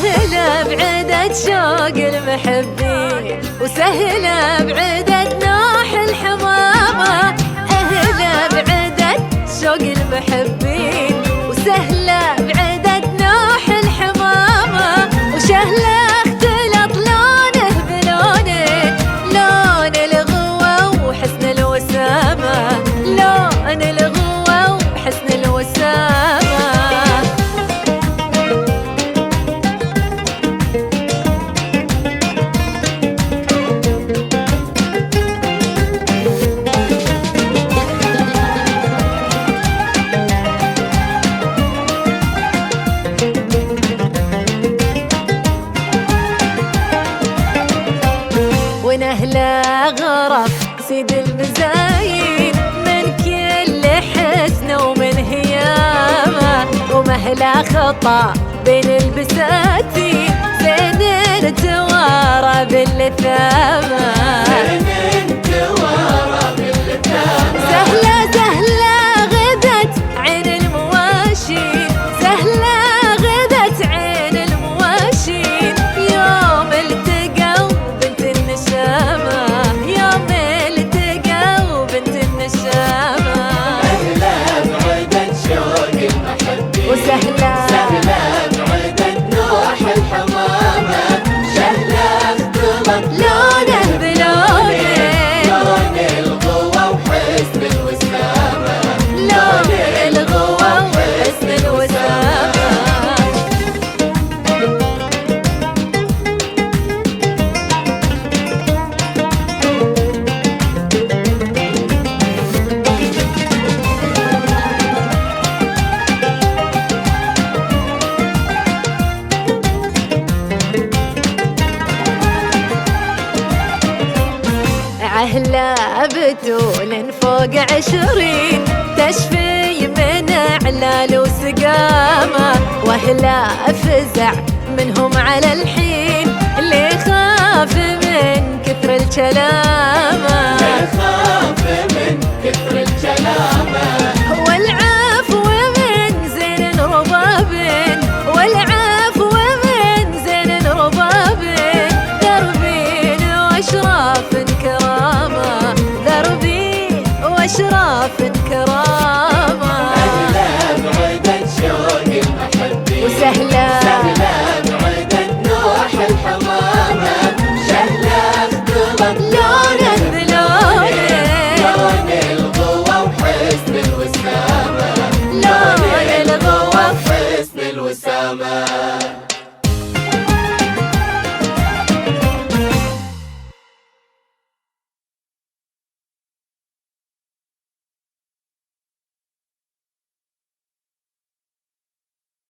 سهلة بعدة شوق المحبين، وسهلة بعدة نوح الحمامة. أهلا بعدة شوق المحبين، وسهلة بعدة نوح الحمامة. وشهلة اختلط لونه بلونه، لون الغوى وحسن الوسامة، لون الغوى وحسن الوسامة. ونهله غرف سيد المزايين، من كل حسن ومن هيامه. ومهلا خطا بين البساتين، زين توارى باللثامه. سهله سهله غدت عين المواشين، سهله غدت عين المواشين. يوم التقوا بنت النشامة، يوم التقوا بنت النشامة. أهلا بعدة شوق المحبين، وسهلة بعدة نوح الحمامة. شهلة اختلط لونه بلونه، لون الغوى وحسن الوسامة، لون الغوى وحسن الوسامة. عهلا بتول فوق 20، تشفي من اعلال وسقامه. واهلا فزع منهم على الحين، اللي خاف من كثر الكلامه، خاف من كثر الكلامة. والعفو من زين رباب، والعفو من زين رباب. دربين واشراف كرامه، دربين واشراف كرامه. أهلا بعدة شوق المحبين، وسهلة بعدة نوح الحمامة. شهلة اختلط لونه بلونه، لون الغوى وحسن الوسامة، لون الغوى وحسن الوسامة.